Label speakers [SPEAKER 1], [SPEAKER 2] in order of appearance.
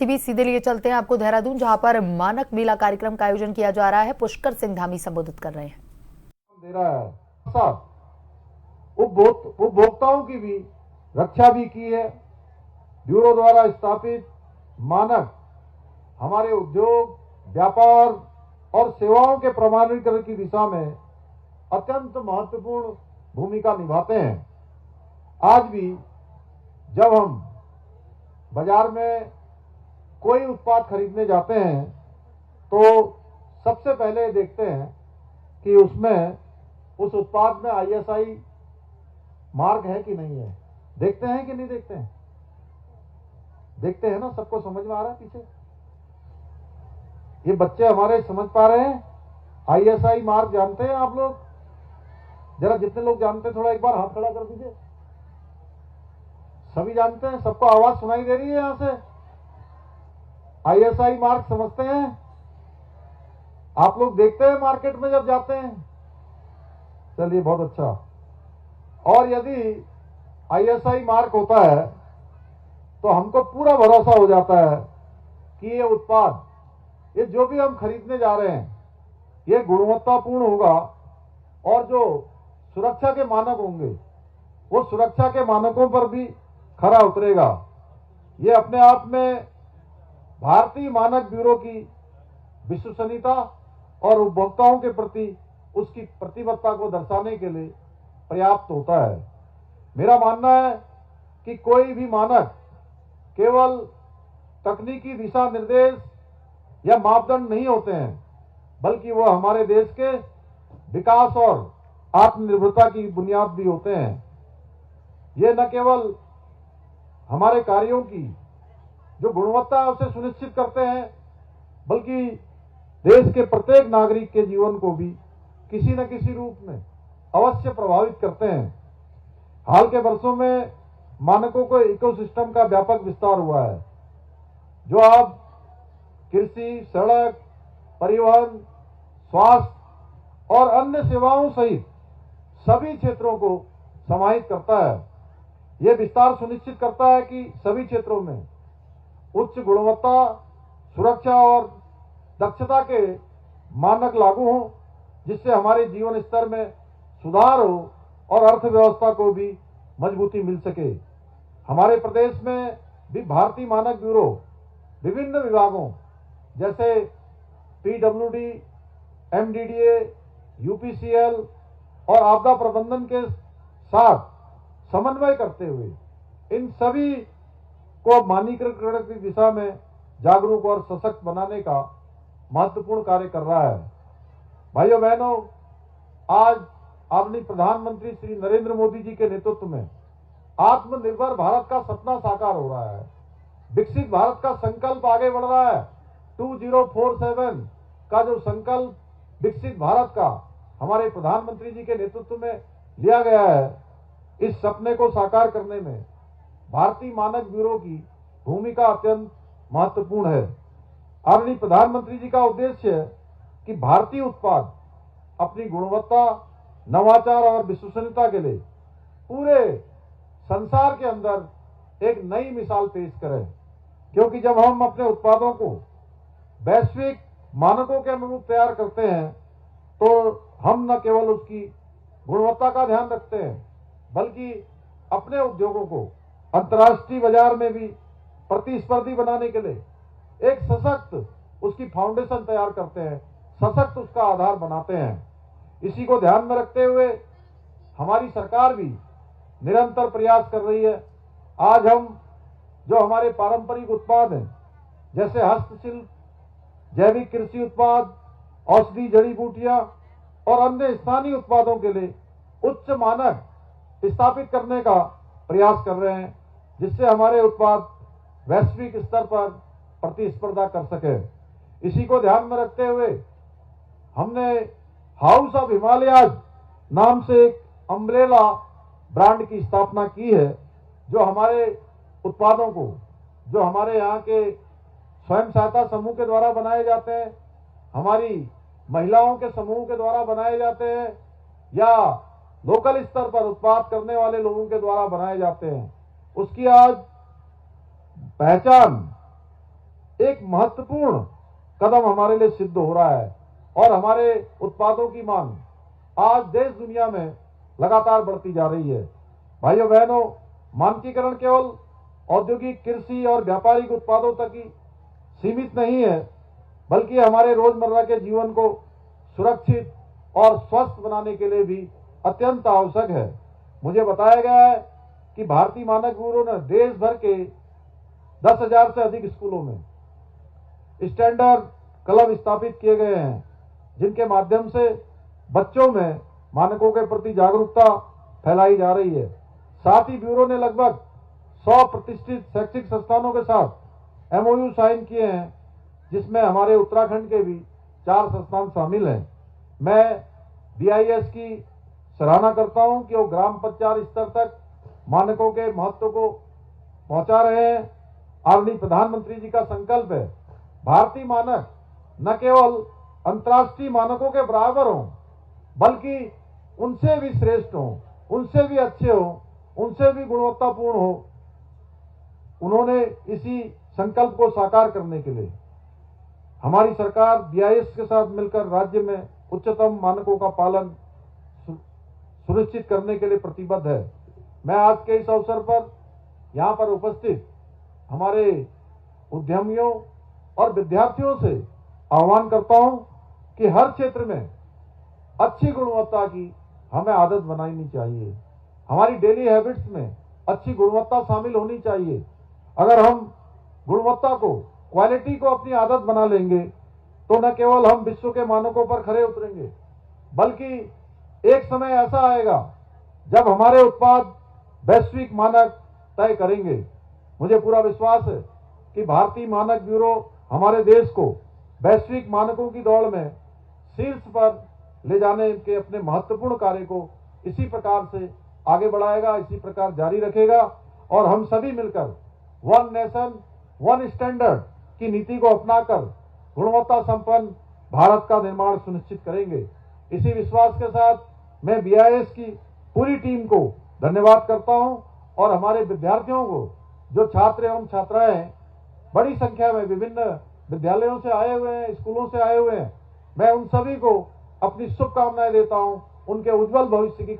[SPEAKER 1] TV सीधे लिए चलते हैं आपको देहरादून, जहां पर मानक मेला कार्यक्रम का आयोजन किया जा रहा है। पुष्कर सिंह धामी संबोधित कर रहे हैं।
[SPEAKER 2] दे रहा है साथ उपभोक्ताओं की भी रक्षा भी की है। ब्यूरो द्वारा स्थापित मानक हमारे उद्योग, व्यापार और सेवाओं के प्रमाणीकरण की दिशा में अत्यंत महत्वपूर्ण भूमिका निभाते हैं। आज भी जब हम बाजार में कोई उत्पाद खरीदने जाते हैं तो सबसे पहले देखते हैं कि उसमें उस उत्पाद में आईएसआई मार्क है कि नहीं है। देखते हैं कि नहीं देखते हैं? देखते हैं ना। सबको समझ में आ रहा है? पीछे ये बच्चे हमारे समझ पा रहे हैं? आईएसआई मार्क जानते हैं आप लोग? जरा जितने लोग जानते हैं थोड़ा एक बार हाथ खड़ा कर दीजिए। सभी जानते हैं? सबको आवाज सुनाई दे रही है यहां से? आईएसआई मार्क समझते हैं? आप लोग देखते हैं मार्केट में जब जाते हैं? चलिए, बहुत अच्छा। और यदि आईएसआई मार्क होता है तो हमको पूरा भरोसा हो जाता है कि ये उत्पाद, ये जो भी हम खरीदने जा रहे हैं, ये गुणवत्तापूर्ण होगा और जो सुरक्षा के मानक होंगे वो सुरक्षा के मानकों पर भी खरा उतरेगा। ये अपने आप में भारतीय मानक ब्यूरो की विश्वसनीयता और उपभोक्ताओं के प्रति उसकी प्रतिबद्धता को दर्शाने के लिए पर्याप्त होता है। मेरा मानना है कि कोई भी मानक केवल तकनीकी दिशा निर्देश या मापदंड नहीं होते हैं, बल्कि वह हमारे देश के विकास और आत्मनिर्भरता की बुनियाद भी होते हैं। ये न केवल हमारे कार्यों की जो गुणवत्ता है उसे सुनिश्चित करते हैं, बल्कि देश के प्रत्येक नागरिक के जीवन को भी किसी न किसी रूप में अवश्य प्रभावित करते हैं। हाल के वर्षों में मानकों के इकोसिस्टम का व्यापक विस्तार हुआ है, जो अब कृषि, सड़क, परिवहन, स्वास्थ्य और अन्य सेवाओं सहित सभी क्षेत्रों को समाहित करता है। यह विस्तार सुनिश्चित करता है कि सभी क्षेत्रों में उच्च गुणवत्ता, सुरक्षा और दक्षता के मानक लागू हों, जिससे हमारे जीवन स्तर में सुधार हो और अर्थव्यवस्था को भी मजबूती मिल सके। हमारे प्रदेश में भी भारतीय मानक ब्यूरो विभिन्न विभागों जैसे पीडब्ल्यूडी, एमडीडीए, यूपीसीएल और आपदा प्रबंधन के साथ समन्वय करते हुए इन सभी को मानकीकरण की दिशा में जागरूक और सशक्त बनाने का महत्वपूर्ण कार्य कर रहा है। भाइयों बहनों, आज आदरणीय प्रधानमंत्री श्री नरेंद्र मोदी जी के नेतृत्व में आत्मनिर्भर भारत का सपना साकार हो रहा है। विकसित भारत का संकल्प आगे बढ़ रहा है। 2047 का जो संकल्प विकसित भारत का हमारे प्रधानमंत्री जी के नेतृत्व में लिया गया है, इस सपने को साकार करने में भारतीय मानक ब्यूरो की भूमिका अत्यंत महत्वपूर्ण है। आदरणीय प्रधानमंत्री जी का उद्देश्य है कि भारतीय उत्पाद अपनी गुणवत्ता, नवाचार और विश्वसनीयता के लिए पूरे संसार के अंदर एक नई मिसाल पेश करें। क्योंकि जब हम अपने उत्पादों को वैश्विक मानकों के अनुरूप तैयार करते हैं तो हम न केवल उसकी गुणवत्ता का ध्यान रखते हैं, बल्कि अपने उद्योगों को अंतर्राष्ट्रीय बाजार में भी प्रतिस्पर्धी बनाने के लिए एक सशक्त उसकी फाउंडेशन तैयार करते हैं, सशक्त उसका आधार बनाते हैं। इसी को ध्यान में रखते हुए हमारी सरकार भी निरंतर प्रयास कर रही है। आज हम जो हमारे पारंपरिक उत्पाद हैं, जैसे हस्तशिल्प, जैविक कृषि उत्पाद, औषधि, जड़ी बूटियां और अन्य स्थानीय उत्पादों के लिए उच्च मानक स्थापित करने का प्रयास कर रहे हैं, जिससे हमारे उत्पाद वैश्विक स्तर पर प्रतिस्पर्धा कर सके। इसी को ध्यान में रखते हुए हमने हाउस ऑफ हिमालयाज नाम से एक अम्ब्रेला ब्रांड की स्थापना की है, जो हमारे उत्पादों को, जो हमारे यहाँ के स्वयं सहायता समूह के द्वारा बनाए जाते हैं, हमारी महिलाओं के समूह के द्वारा बनाए जाते हैं, या लोकल स्तर पर उत्पाद करने वाले लोगों के द्वारा बनाए जाते हैं, उसकी आज पहचान एक महत्वपूर्ण कदम हमारे लिए सिद्ध हो रहा है और हमारे उत्पादों की मांग आज देश दुनिया में लगातार बढ़ती जा रही है। भाइयों बहनों, मानकीकरण केवल औद्योगिक, कृषि और व्यापारिक उत्पादों तक ही सीमित नहीं है, बल्कि हमारे रोजमर्रा के जीवन को सुरक्षित और स्वस्थ बनाने के लिए भी अत्यंत आवश्यक है। मुझे बताया गया है कि भारतीय मानक ब्यूरो ने देश भर के 10,000 से अधिक स्कूलों में स्टैंडर्ड क्लब स्थापित किए गए हैं, जिनके माध्यम से बच्चों में मानकों के प्रति जागरूकता फैलाई जा रही है। साथ ही ब्यूरो ने लगभग 100 प्रतिष्ठित शैक्षिक संस्थानों के साथ MOU साइन किए हैं, जिसमें हमारे उत्तराखंड के भी 4 संस्थान शामिल हैं। मैं BIS की सराहना करता हूं कि वो ग्राम पंचायत स्तर तक मानकों के महत्व को पहुंचा रहे हैं। आदरणीय प्रधानमंत्री जी का संकल्प है भारतीय मानक न केवल अंतर्राष्ट्रीय मानकों के बराबर हों, बल्कि उनसे भी श्रेष्ठ हों, उनसे भी अच्छे हों, उनसे भी गुणवत्तापूर्ण हो। उन्होंने इसी संकल्प को साकार करने के लिए हमारी सरकार BIS के साथ मिलकर राज्य में उच्चतम मानकों का पालन सुनिश्चित करने के लिए प्रतिबद्ध है। मैं आज के इस अवसर पर यहाँ पर उपस्थित हमारे उद्यमियों और विद्यार्थियों से आह्वान करता हूं कि हर क्षेत्र में अच्छी गुणवत्ता की हमें आदत बनानी चाहिए। हमारी डेली हैबिट्स में अच्छी गुणवत्ता शामिल होनी चाहिए। अगर हम गुणवत्ता को, क्वालिटी को अपनी आदत बना लेंगे तो न केवल हम विश्व के मानकों पर खरे उतरेंगे, बल्कि एक समय ऐसा आएगा जब हमारे उत्पाद वैश्विक मानक तय करेंगे। मुझे पूरा विश्वास है कि भारतीय मानक ब्यूरो हमारे देश को वैश्विक मानकों की दौड़ में शीर्ष पर ले जाने के अपने महत्वपूर्ण कार्य को इसी प्रकार से आगे बढ़ाएगा, इसी प्रकार जारी रखेगा और हम सभी मिलकर वन नेशन वन स्टैंडर्ड की नीति को अपनाकर गुणवत्ता संपन्न भारत का निर्माण सुनिश्चित करेंगे। इसी विश्वास के साथ मैं BIS की पूरी टीम को धन्यवाद करता हूं और हमारे विद्यार्थियों को, जो छात्र एवं छात्राएं बड़ी संख्या में विभिन्न विद्यालयों से आए हुए हैं, स्कूलों से आए हुए हैं, मैं उन सभी को अपनी शुभकामनाएं देता हूं, उनके उज्जवल भविष्य की